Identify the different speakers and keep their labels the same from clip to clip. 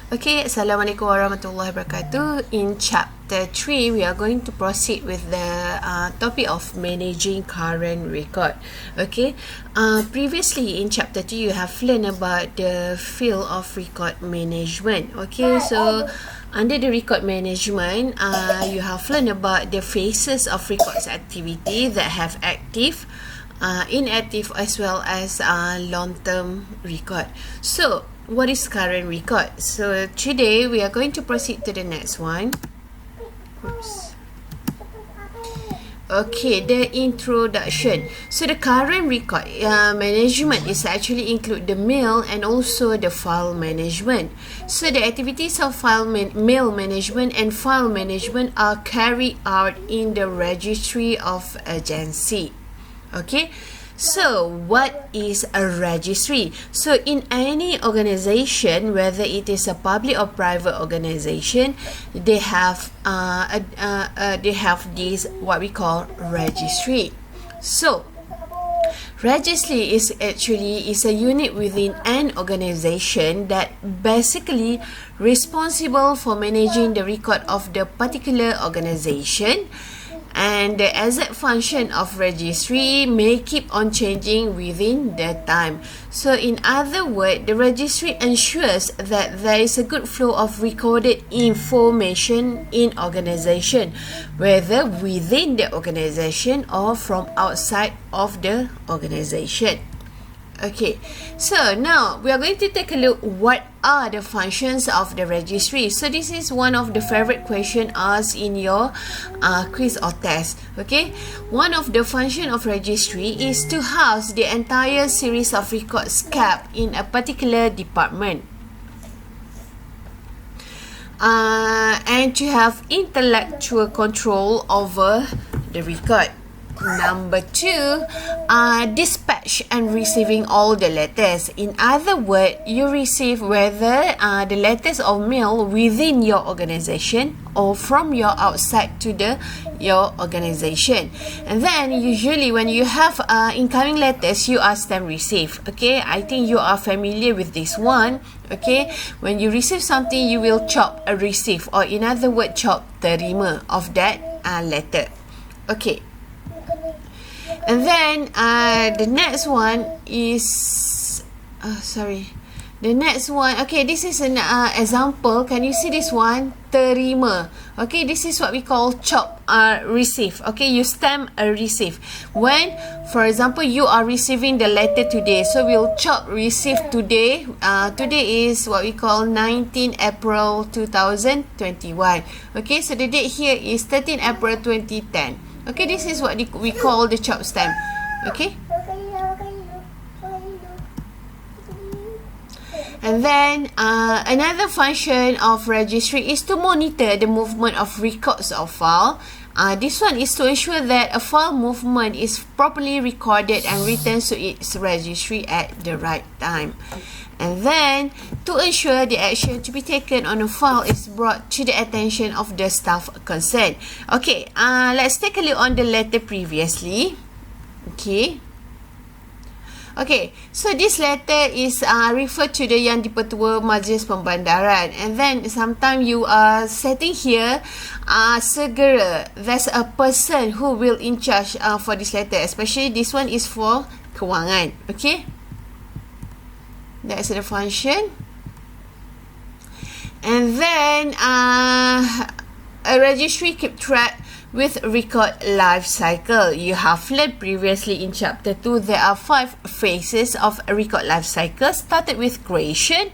Speaker 1: Okay, Assalamualaikum warahmatullahi wabarakatuh. In chapter 3, we are going to proceed with the topic of managing current record. Okay, previously in chapter 2, you have learned about the field of record management. Okay, so under the record management, you have learned about the phases of records activity that have active, inactive as well as long-term record. So what is current record? So today we are going to proceed to the next one. Oops. Okay, the introduction. So the current record management is actually include the mail and also the file management. So the activities of mail management and file management are carried out in the registry of agency. Okay, so what is a registry? So in any organization, whether it is a public or private organization, they have this what we call registry. So registry is a unit within an organization that basically responsible for managing the record of the particular organization. And the exact function of registry may keep on changing within the time. So in other words, the registry ensures that there is a good flow of recorded information in organization, whether within the organization or from outside of the organization. Okay, so now we are going to take a look what are the functions of the registry. So this is one of the favorite question asked in your quiz or test. Okay, one of the function of registry is to house the entire series of records kept in a particular department. And to have intellectual control over the record. Number 2, dispatch and receiving all the letters. In other words, you receive whether the letters of mail within your organization or from your outside to your organization. And then usually when you have incoming letters, you ask them receive. Okay, I think you are familiar with this one. Okay, when you receive something, you will chop a receive, or in other words, chop terima of that letter. Okay. And then the next one is the next one. Okay, this is an example. Can you see this one? Terima. Okay, this is what we call chop receive. Okay, you stamp a receive when, for example, you are receiving the letter today, so we'll chop receive today. Today is what we call 19 April 2021. Okay, so the date here is 13 April 2010. Okay, this is what we call the chop stamp. Okay. And then another function of registry is to monitor the movement of records of file. This one is to ensure that a file movement is properly recorded and returned to its registry at the right time. And then to ensure the action to be taken on a file is brought to the attention of the staff concerned. Okay, let's take a look on the letter previously. Okay. Okay, so this letter is referred to the Yang di-Pertua Majlis Pembandaran. And then sometimes you are sitting here, segera, there's a person who will in charge for this letter. Especially this one is for kewangan. Okay, that's the function. And then a registry keep track with record life cycle. You have learned previously in chapter 2 there are 5 phases of a record life cycle, started with creation,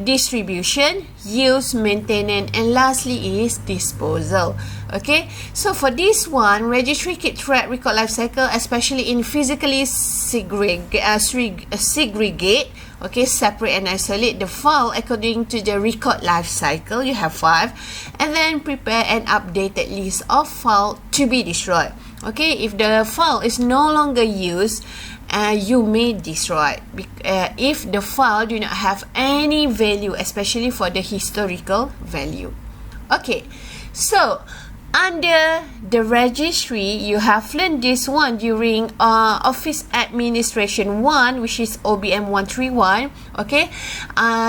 Speaker 1: distribution, use, maintenance, and lastly is disposal. Okay, so for this one, registry keep track record life cycle, especially in physically segregate, okay, separate and isolate the file according to the record life cycle. You have 5, and then prepare an updated list of file to be destroyed. Okay, if the file is no longer used, you may destroy if the file do not have any value, especially for the historical value. Okay, so Under the registry, you have learned this one during Office Administration 1, which is OBM 131. Okay,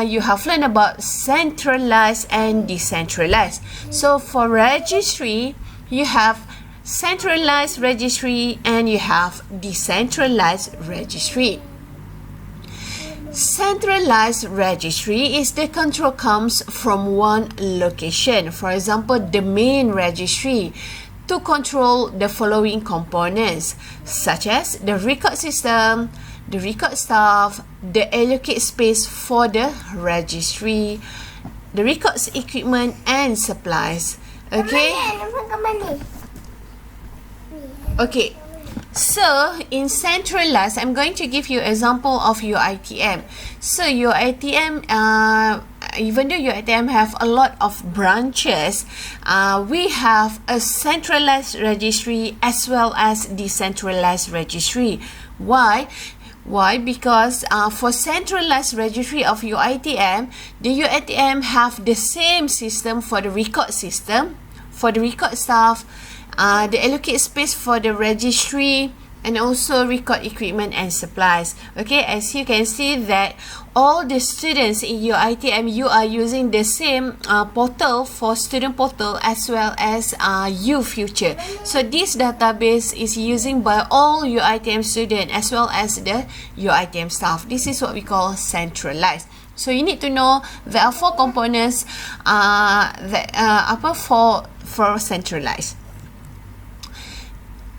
Speaker 1: you have learned about centralized and decentralized. So for registry, you have centralized registry and you have decentralized registry. Centralized registry is the control comes from one location. For example, the main registry to control the following components, such as the record system, the record staff, the allocate space for the registry, the records equipment and supplies. Okay. Okay. So, in centralized, I'm going to give you example of your ITM. So, your ITM, even though your ITM have a lot of branches, we have a centralized registry as well as decentralized registry. Why? Why? Because for centralized registry of your ITM, the UITM have the same system for the record system, for the record staff, the allocate space for the registry, and also record equipment and supplies. Okay, as you can see that all the students in your ITM, you are using the same portal for student portal as well as UFuture. So this database is using by all your ITM student as well as the your ITM staff. This is what we call centralized. So you need to know there are 4 components for centralized.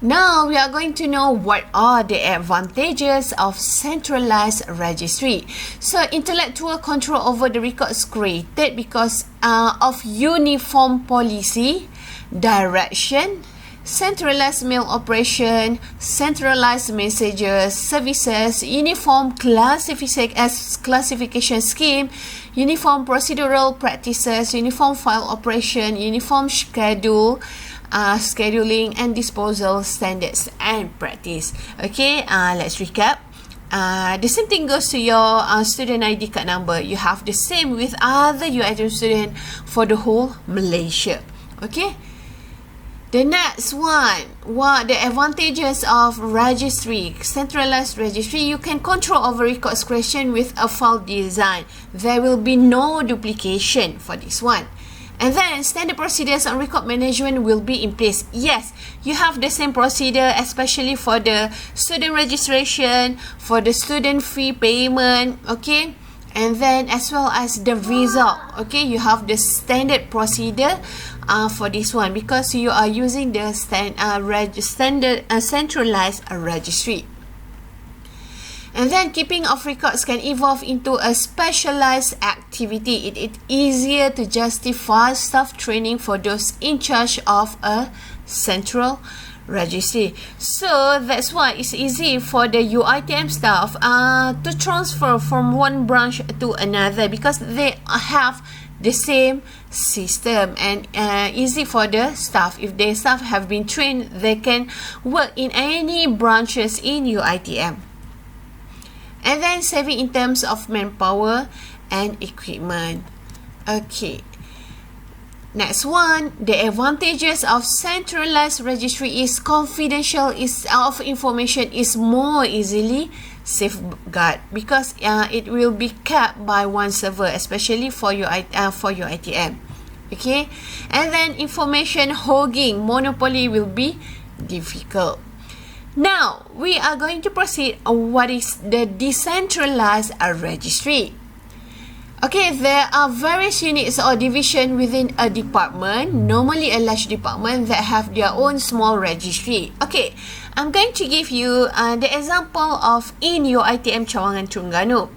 Speaker 1: Now we are going to know what are the advantages of centralized registry. So intellectual control over the records created because of uniform policy, direction, centralized mail operation, centralized messages, services, uniform classification scheme, uniform procedural practices, uniform file operation, uniform schedule, scheduling and disposal standards and practice. Okay, let's recap. The same thing goes to your student ID card number. You have the same with other UITM student for the whole Malaysia. Okay. The next one, what the advantages of registry, centralized registry, you can control over records creation with a file design. There will be no duplication for this one. And then standard procedures on record management will be in place. Yes, you have the same procedure, especially for the student registration, for the student fee payment, okay? And then as well as the result, okay? You have the standard procedure for this one because you are using the centralized registry. And then keeping of records can evolve into a specialized activity. It is easier to justify staff training for those in charge of a central registry. So that's why it's easy for the UITM staff to transfer from one branch to another because they have the same system, and easy for the staff. If their staff have been trained, they can work in any branches in UITM. And then saving in terms of manpower and equipment. Okay. Next one, the advantages of centralized registry is confidential of information is more easily safeguarded because it will be kept by one server, especially for your ITM. Okay, and then information hogging, monopoly will be difficult. Now, we are going to proceed on what is the decentralized registry. Okay, there are various units or division within a department, normally a large department that have their own small registry. Okay, I'm going to give you the example of in your ITM Cawangan Terengganu.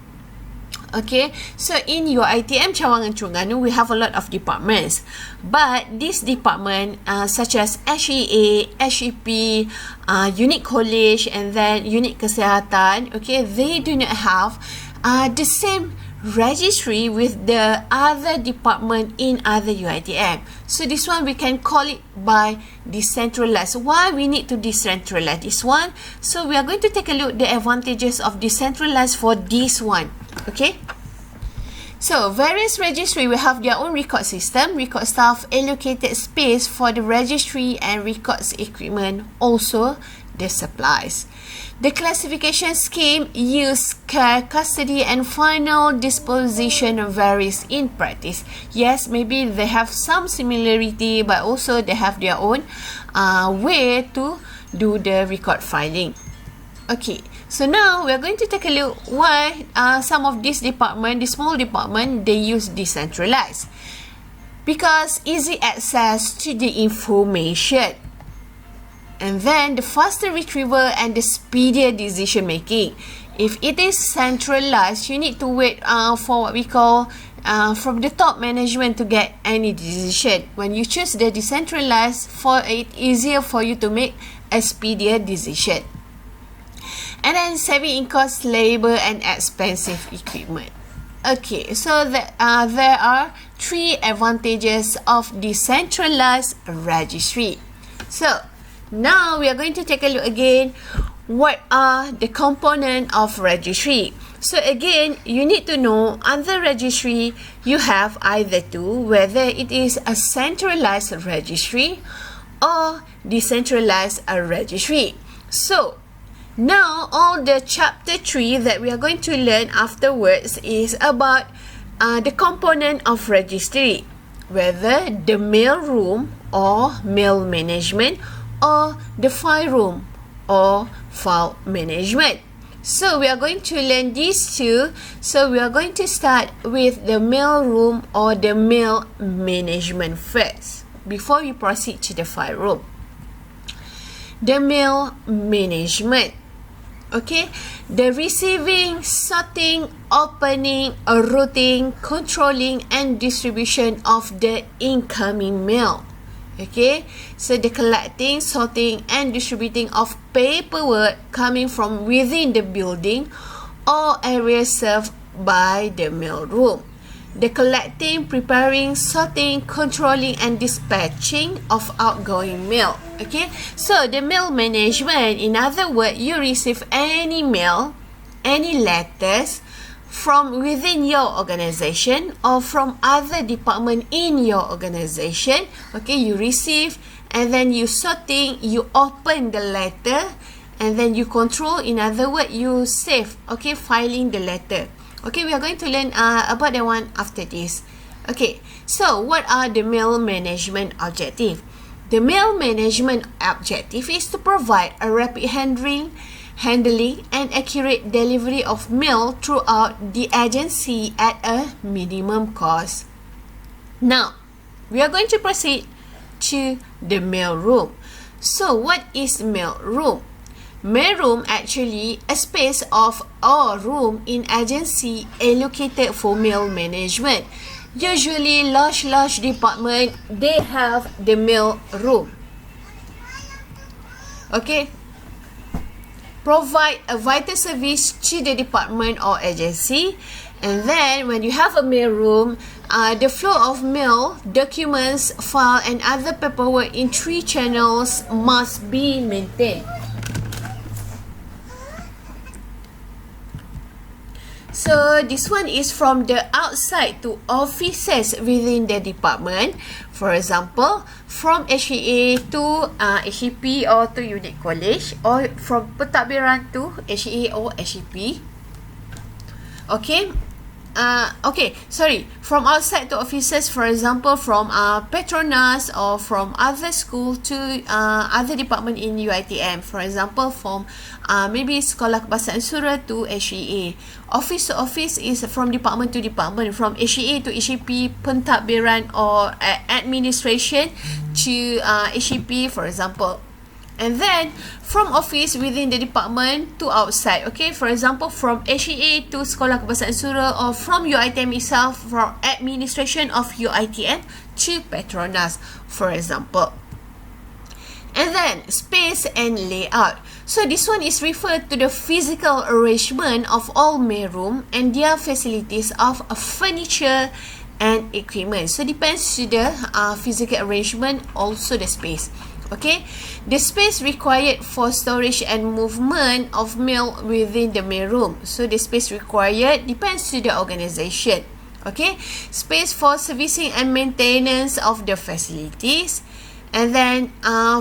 Speaker 1: Okay, so in your ITM Cawangan Terengganu, we have a lot of departments. But this department, such as HEA, HEP, unit college, and then unit kesihatan, okay, they do not have the same registry with the other department in other UITM. So this one we can call it by decentralized. Why we need to decentralize this one? So we are going to take a look at the advantages of decentralized for this one. Okay, So, various registry will have their own record system. Record staff allocated space for the registry and records equipment, also the supplies. The classification scheme used care, custody and final disposition varies in practice. Yes, maybe they have some similarity, but also they have their own way to do the record filing. Okay, so now we are going to take a look why some of this small department, they use decentralized. Because easy access to the information. And then the faster retrieval and the speedier decision making. If it is centralized, you need to wait for what we call from the top management to get any decision. When you choose the decentralized, for it easier for you to make a speedier decision. And then saving in cost, labor and expensive equipment. Okay, so there are 3 advantages of decentralized registry. So now we are going to take a look again. What are the components of registry? So again, you need to know under registry, you have either two, whether it is a centralized registry or decentralized registry. So now all the chapter 3 that we are going to learn afterwards is about the component of registry, whether the mail room or mail management, or the file room or file management. So we are going to learn these two. So we are going to start with the mail room or the mail management first before we proceed to the file room. The mail management. Okay, the receiving, sorting, opening, routing, controlling and distribution of the incoming mail. Okay, so the collecting, sorting and distributing of paperwork coming from within the building or area served by the mail room. The collecting, preparing, sorting, controlling and dispatching of outgoing mail. Okay, so the mail management, in other words, you receive any mail, any letters from within your organization or from other department in your organization. Okay, you receive and then you sorting, you open the letter and then you control, in other words, you save, okay, filing the letter. Okay, we are going to learn about that one after this. Okay, so what are the mail management objective? The mail management objective is to provide a rapid handling and accurate delivery of mail throughout the agency at a minimum cost. Now, we are going to proceed to the mail room. So, what is mail room? Mail room actually a space of or room in agency allocated for mail management. Usually large department, they have the mail room. Okay, provide a vital service to the department or agency. And then when you have a mail room, the flow of mail, documents, file and other paperwork in 3 channels must be maintained. So this one is from the outside to offices within the department. For example, from HEA to HEP or to unit college, or from pentadbiran to HEA or HEP. Okay. From outside to offices, for example, from Petronas or from other school to other department in UiTM. For example, from maybe Sekolah Kebangsaan Surah to HEA. Office to office is from department to department, from HEA to HEP, pentadbiran or administration to HEP, for example. And then from office within the department to outside. Okay, for example, from HEA to Sekolah Kebangsaan Surah, or from UiTM itself, from administration of UiTM to Petronas, for example. And then space and layout. So this one is referred to the physical arrangement of all mail room and their facilities of furniture and equipment. So depends to the physical arrangement, also the space. Okay, the space required for storage and movement of mail within the mail room. So the space required depends to the organization. Okay, space for servicing and maintenance of the facilities, and then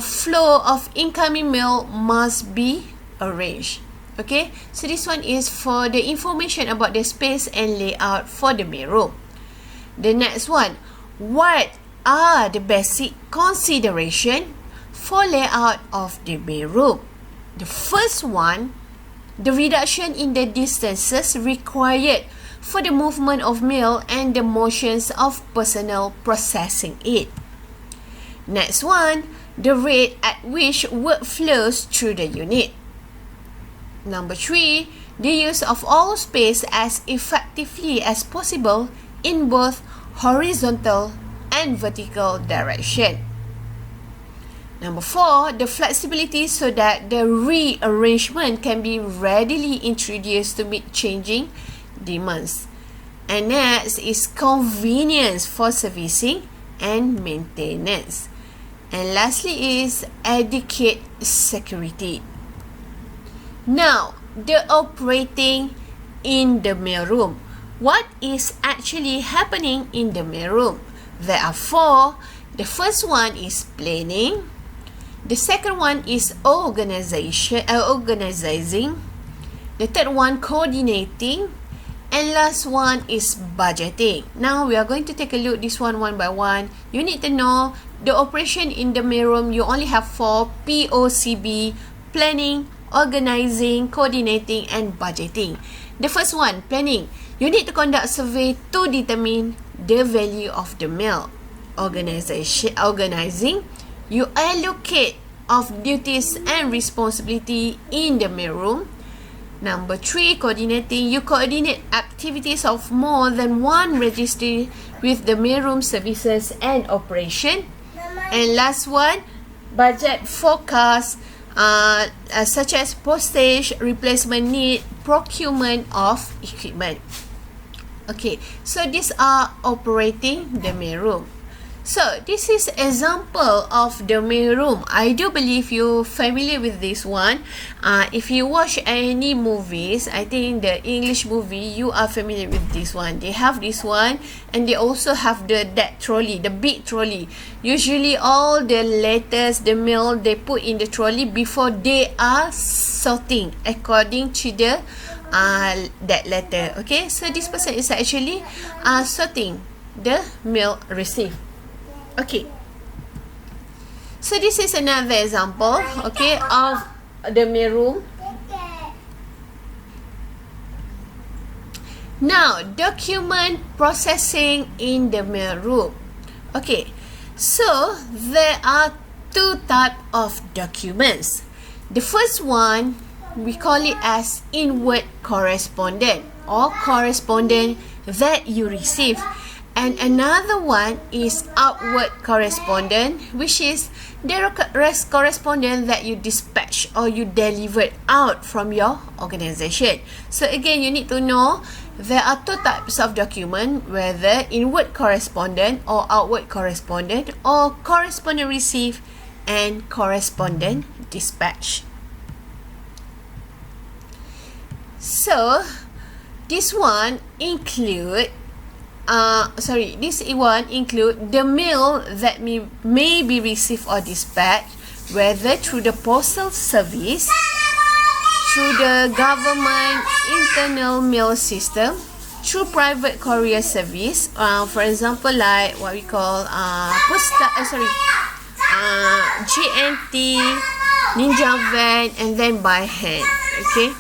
Speaker 1: flow of incoming mail must be arranged. Okay, so this one is for the information about the space and layout for the mailroom. The next one, what are the basic consideration for layout of the mailroom? The first one, the reduction in the distances required for the movement of mail and the motions of personnel processing it. Next one, the rate at which work flows through the unit. Number 3, the use of all space as effectively as possible in both horizontal and vertical direction. Number 4, the flexibility so that the rearrangement can be readily introduced to meet changing demands. And next is convenience for servicing and maintenance. And lastly is adequate security. Now, the operating in the mailroom. What is actually happening in the mailroom? There are 4. The first one is planning. The second one is organizing. The third one, coordinating. And last one is budgeting. Now we are going to take a look this one by one. You need to know the operation in the mailroom. You only have 4: POCB, planning, organizing, coordinating, and budgeting. The first one, planning. You need to conduct survey to determine the value of the mail. Organizing. You allocate of duties and responsibility in the mailroom. Number 3, coordinating. You coordinate activities of more than one registry with the mailroom services and operation. And last one, budget forecast, such as postage, replacement need, procurement of equipment. Okay, so these are operating the mailroom. So this is example of the mailroom. I do believe you're familiar with this one. If you watch any movies, I think the English movie, you are familiar with this one. They have this one, and they also have that trolley, the big trolley. Usually all the letters, the mail, they put in the trolley before they are sorting according to the that letter. Okay, so this person is actually sorting the mail received. Okay, so this is another example, okay, of the mailroom. Now, document processing in the mailroom. Okay, so there are 2 types of documents. The first one, we call it as inward correspondent or correspondent that you receive. And another one is outward correspondent, which is the correspondent that you dispatch or you delivered out from your organization. So again, you need to know there are 2 types of document, whether inward correspondent or outward correspondent, or correspondent received and correspondent dispatch. So this one include the mail that may be received or dispatched, whether through the postal service, through the government internal mail system, through private courier service, for example, like what we call GNT, Ninja Van, and then by hand. Okay.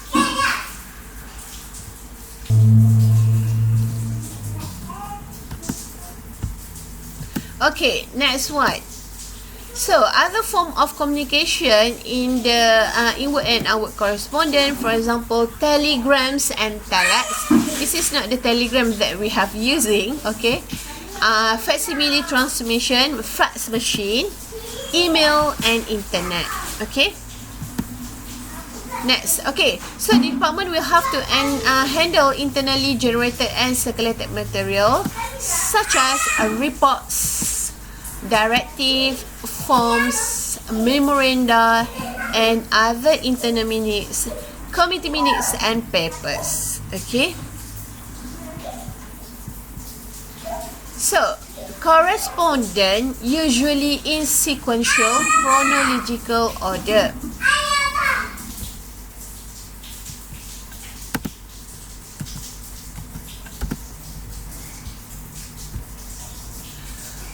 Speaker 1: Okay, next one. So, other form of communication in the inward and outward correspondent, for example, telegrams and telex. This is not the telegram that we have using, okay? Facsimile transmission, fax machine, email, and internet, okay? Next, okay, so the department will have to handle internally generated and circulated material such as reports, directive, forms, memoranda, and other internal minutes, committee minutes, and papers. Okay. So, correspondent usually in sequential chronological order.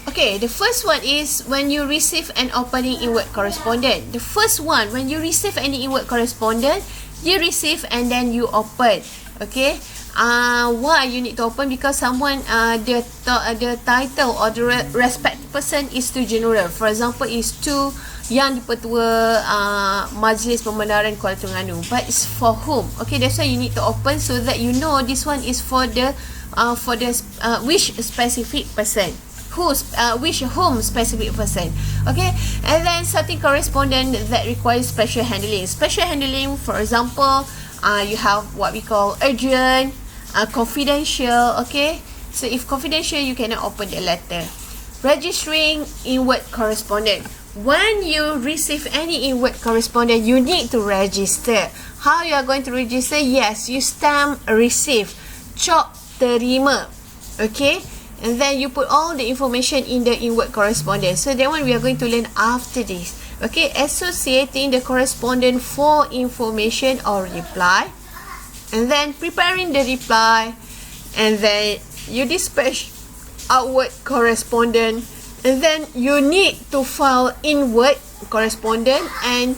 Speaker 1: Okay, the first one is when you receive an opening inward correspondent. The first one, when you receive any inward correspondent, you receive and then you open. Okay, why you need to open? Because someone, the title or the respected person is too general. For example, is to Yang Dipertua Majlis Pembenaran Kuala Terengganu, but it's for whom? Okay, that's why you need to open so that you know this one is for the which specific person. Which whom specific person. Okay, and then certain correspondent that requires special handling. Special handling, for example, you have what we call urgent, confidential. Okay, so if confidential, you cannot open the letter. Registering inward correspondent. When you receive any inward correspondent, you need to register. How you are going to register? Yes, you stamp receive, cop terima. Okay, and then you put all the information in the inward correspondence. So that one we are going to learn after this. Okay, associating the correspondent for information or reply, and then preparing the reply, and then you dispatch outward correspondent, and then you need to file inward correspondent, and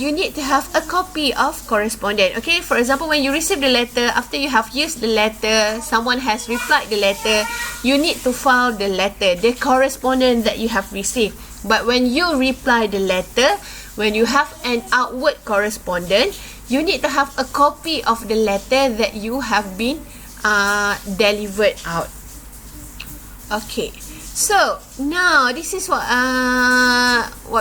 Speaker 1: you need to have a copy of correspondent. Okay, for example, when you receive the letter, after you have used the letter, someone has replied the letter, you need to file the letter, the correspondent that you have received. But when you reply the letter, when you have an outward correspondent, you need to have a copy of the letter that you have been delivered out. Okay, so now this is what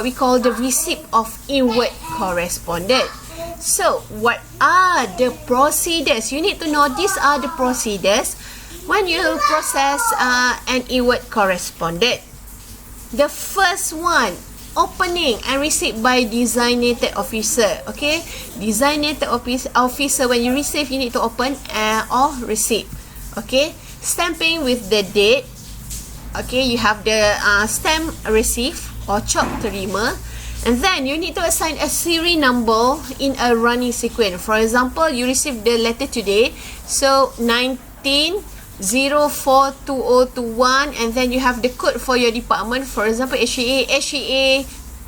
Speaker 1: we call the receipt of inward correspondent. So what are the procedures? You need to know these are the procedures when you process an inward correspondent. The first one, opening and receipt by designated officer. Okay, designated officer, when you receive, you need to open or receipt. Okay, stamping with the date. Okay, you have the stamp receive or cop terima, and then you need to assign a serial number in a running sequence. For example, you receive the letter today, so 19042021, and then you have the code for your department. For example, HEA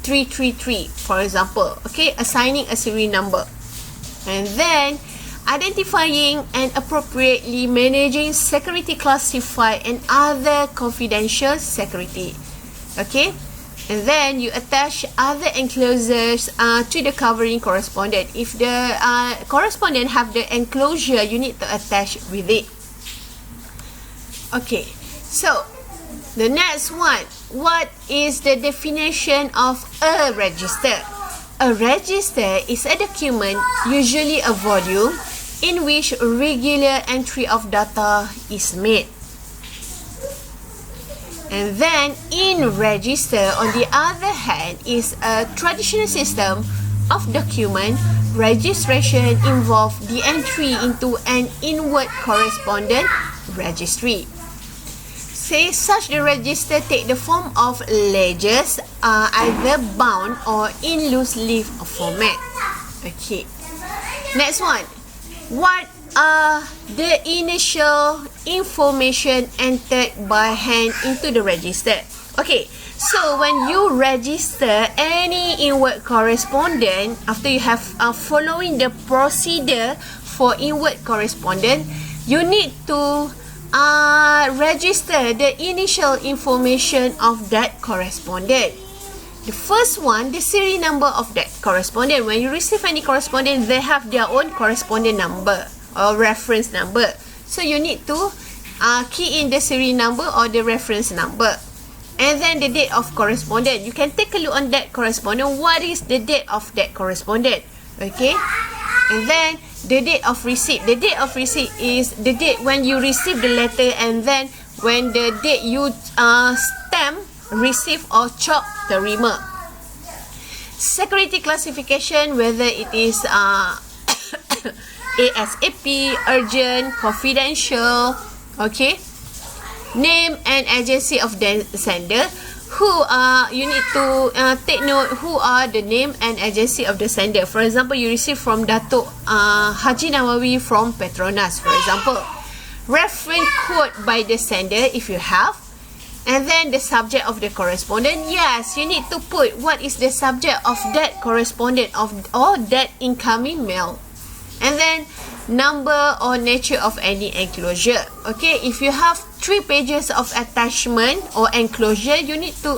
Speaker 1: 333, for example. Okay, assigning a serial number, and then identifying and appropriately managing security classified and other confidential security. Okay, and then you attach other enclosures to the covering correspondent. If the correspondent have the enclosure, you need to attach with it. Okay, so the next one, what is the definition of a register? A register is a document, usually a volume, in which regular entry of data is made. And then in register, on the other hand, is a traditional system of document registration involve the entry into an inward correspondent registry. Say such the register take the form of ledgers, either bound or in loose leaf format. Okay, next one. What are the initial information entered by hand into the register? Okay, so when you register any inward correspondent, after you have following the procedure for inward correspondent, you need to register the initial information of that correspondent. The first one, the serial number of that correspondent. When you receive any correspondent, they have their own correspondent number or reference number. So you need to key in the serial number or the reference number. And then the date of correspondent. You can take a look on that correspondent. What is the date of that correspondent? Okay. And then the date of receipt. The date of receipt is the date when you receive the letter, and then when the date you stamp, receive or cop terima. Security classification, whether it is ASAP, urgent, confidential. Okay. Name and agency of the sender. You need to take note who are the name and agency of the sender. For example, you receive from Datuk Haji Nawawi from Petronas, for example. Reference code by the sender if you have. And then the subject of the correspondent. Yes, you need to put what is the subject of that correspondent or that incoming mail. And then number or nature of any enclosure. Okay, if you have 3 pages of attachment or enclosure, you need to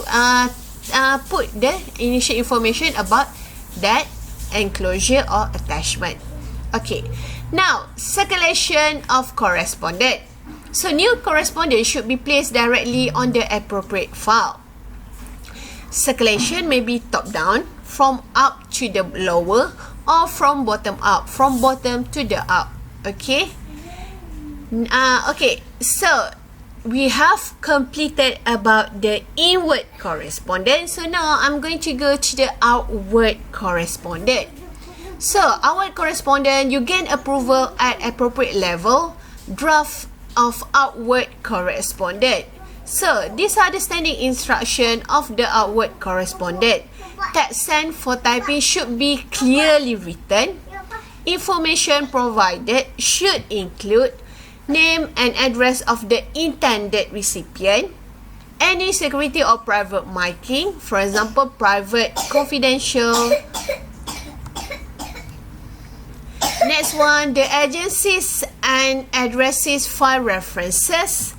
Speaker 1: put the initial information about that enclosure or attachment. Okay, now circulation of correspondent. So new correspondence should be placed directly on the appropriate file. Circulation may be top down, from up to the lower, or from bottom up, from bottom to the up. Okay. Okay. So we have completed about the inward correspondence. So now I'm going to go to the outward correspondence. So outward correspondence, you gain approval at appropriate level. Draft of outward correspondent. So these are the standing instruction of the outward correspondent. Text sent for typing should be clearly written. Information provided should include name and address of the intended recipient, any security or private marking, for example, private, confidential. Next one, the agencies and addresses file references.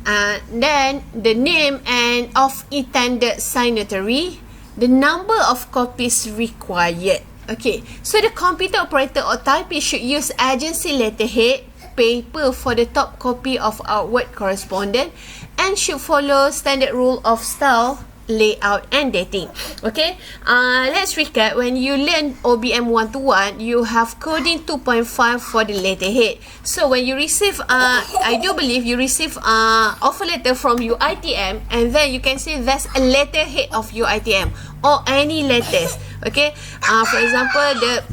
Speaker 1: And then the name and of intended signatory, the number of copies required. Okay, so the computer operator or typist should use agency letterhead paper for the top copy of outward correspondence and should follow standard rule of style, layout and dating. Okay, let's recap. When you learn OBM 1-to-1, you have coding 2.5 for the letterhead. So when you receive I do believe you receive offer letter from UiTM, and then you can see there's a letterhead of UiTM or any letters. Okay, for example the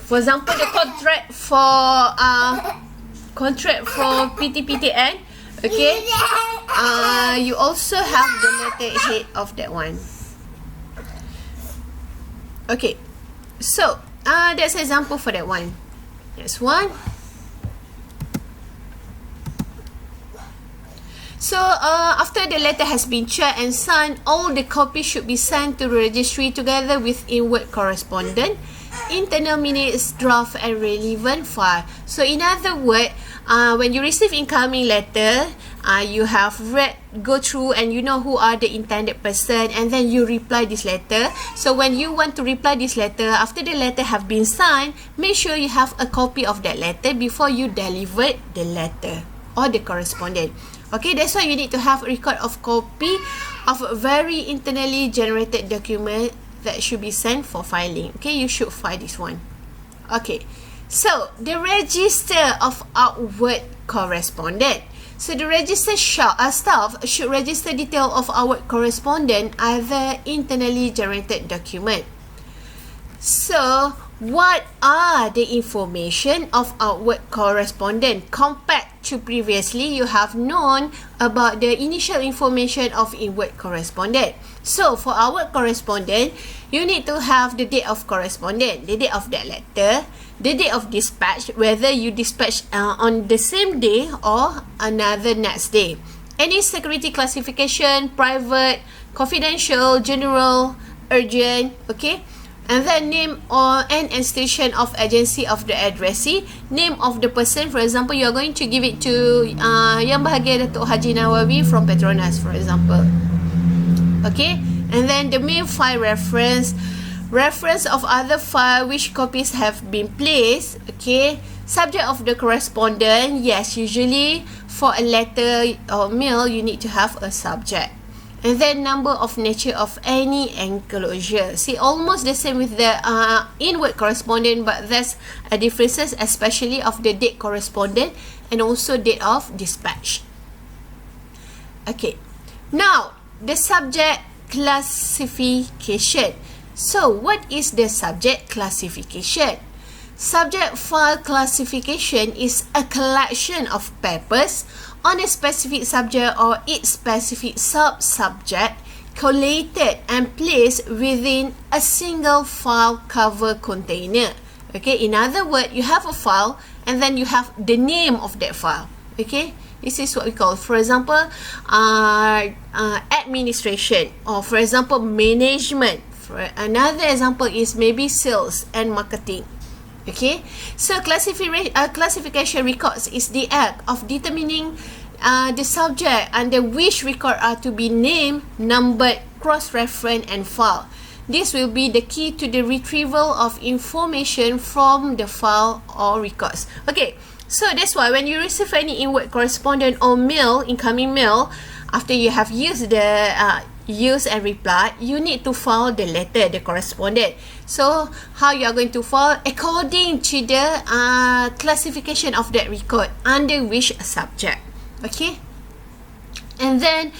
Speaker 1: contract for PTPTN. Okay, you also have the letterhead of that one. Okay, so that's an example for that one. Next one. So after the letter has been checked and signed, all the copies should be sent to the registry together with inward correspondent, internal minutes, draft and relevant file. So in other words, when you receive incoming letter, you have go through and you know who are the intended person, and then you reply this letter. So when you want to reply this letter, after the letter have been signed, make sure you have a copy of that letter before you deliver the letter or the correspondent. Okay, that's why you need to have a record of copy of a very internally generated document that should be sent for filing. Okay, you should file this one. Okay, so the register of outward correspondent. So the register staff should register detail of outward correspondent other internally generated document. So what are the information of outward correspondent compared to previously you have known about the initial information of inward correspondent? So for outward correspondent, you need to have the date of correspondent, the date of that letter, the date of dispatch, whether you dispatch on the same day or another next day. Any security classification, private, confidential, general, urgent, okay? And then name or an institution of agency of the addressee, name of the person. For example, you are going to give it to Yang Bahagia Datuk Haji Nawawi from Petronas, for example. Okay, and then the main file reference of other file, which copies have been placed. Okay, subject of the correspondent. Yes, usually for a letter or mail, you need to have a subject. And then number of nature of any enclosure. See, almost the same with the inward correspondent, but there's a differences, especially of the date correspondent and also date of dispatch. Okay, now the subject classification. So what is the subject classification? Subject file classification is a collection of papers on a specific subject or its specific sub-subject, collated and placed within a single file cover container. Okay, in other words, you have a file and then you have the name of that file. Okay, this is what we call, for example, administration, or for example, management. For another example is maybe sales and marketing. Okay, so classification records is the act of determining the subject under which record are to be named, numbered, cross-referenced, and filed. This will be the key to the retrieval of information from the file or records. Okay, so that's why when you receive any inward correspondence or mail, incoming mail, after you have used the use and reply, you need to file the letter, the correspondence. So how you are going to file? According to the classification of that record under which subject. Okay, and then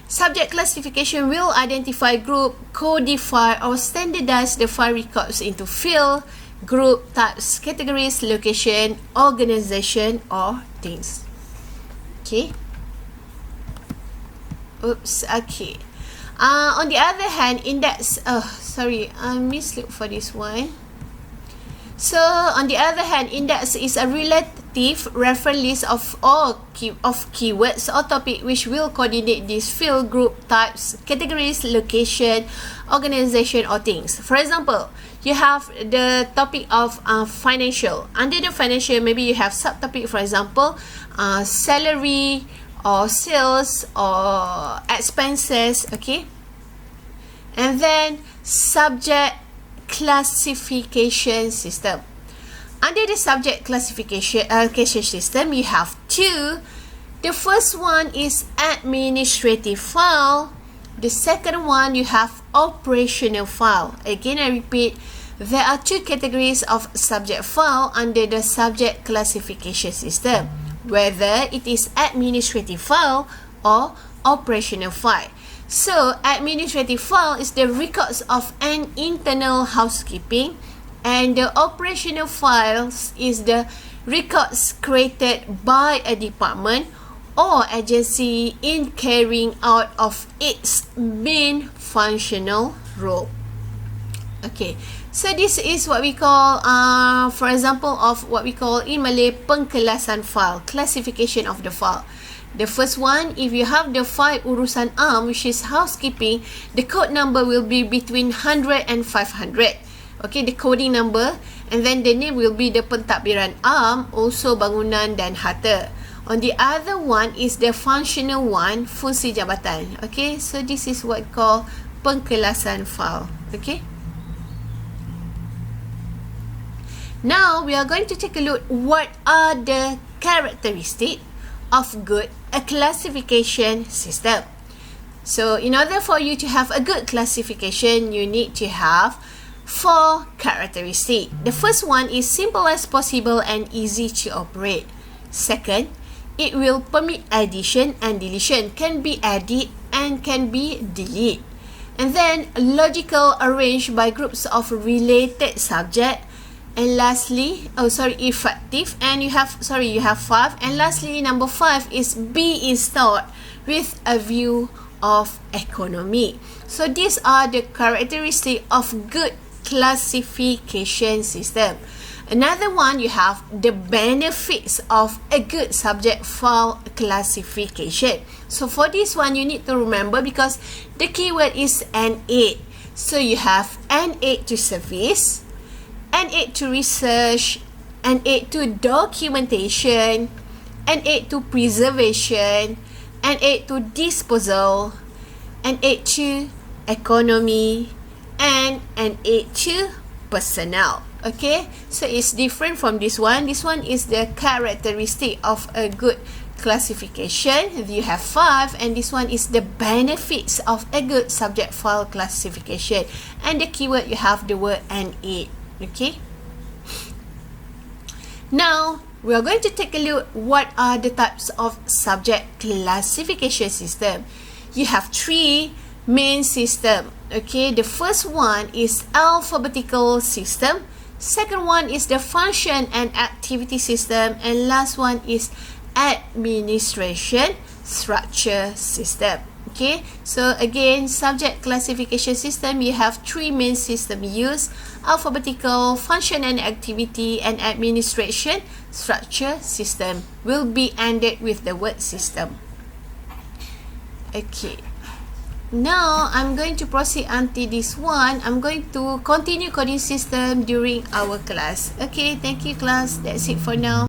Speaker 1: subject classification will identify, group, codify, or standardize the file records into field, group, types, categories, location, organization, or things. Okay. Oops. Okay. On the other hand, index. Sorry, I mislooked for this one. So on the other hand, index is a relative reference list of all keywords or topic which will coordinate this field, group, types, categories, location, organization, or things. For example, you have the topic of financial. Under the financial, maybe you have subtopic, for example, salary or sales or expenses. Okay, and then subject classification system. Under the subject classification system, you have two. The first one is administrative file. The second one, you have operational file. Again, I repeat, there are two categories of subject file under the subject classification system, whether it is administrative file or operational file. So, administrative file is the records of an internal housekeeping, and the operational files is the records created by a department or agency in carrying out of its main functional role. Okay, so this is what we call, for example, of what we call in Malay, pengkelasan file, classification of the file. The first one, if you have the file urusan am, which is housekeeping, the code number will be between 100 and 500. Okay, the coding number, and then the name will be the pentadbiran am, also bangunan dan harta. On the other one is the functional one, fungsi jabatan. Okay, so this is what we call pengkelasan file. Okay. Now we are going to take a look what are the characteristics of good classification system. So in order for you to have a good classification, you need to have 4 characteristics. The first one is simple as possible and easy to operate. Second, it will permit addition and deletion, can be added and can be deleted. And then logical, arranged by groups of related subject. And lastly, effective, and you have 5. And lastly, number 5 is be installed with a view of economy. So these are the characteristics of good classification system. Another one, you have the benefits of a good subject file classification. So for this one, you need to remember, because the keyword is an aid. So you have an aid to service, an aid to research, an aid to documentation, an aid to preservation, an aid to disposal, an aid to economy, and an aid to personnel. Okay, so it's different from this one. This one is the characteristic of a good classification. You have 5, and this one is the benefits of a good subject file classification. And the keyword, you have the word an aid. Okay, now we are going to take a look what are the types of subject classification system. You have 3 main system. Okay, the first one is alphabetical system, second one is the function and activity system, and last one is administration, structure, system. Okay, so again, subject classification system, you have three main system used: alphabetical, function and activity, and administration, structure, system. Will be ended with the word system. Okay, now I'm going to proceed until this one. I'm going to continue coding system during our class. Okay, thank you class. That's it for now.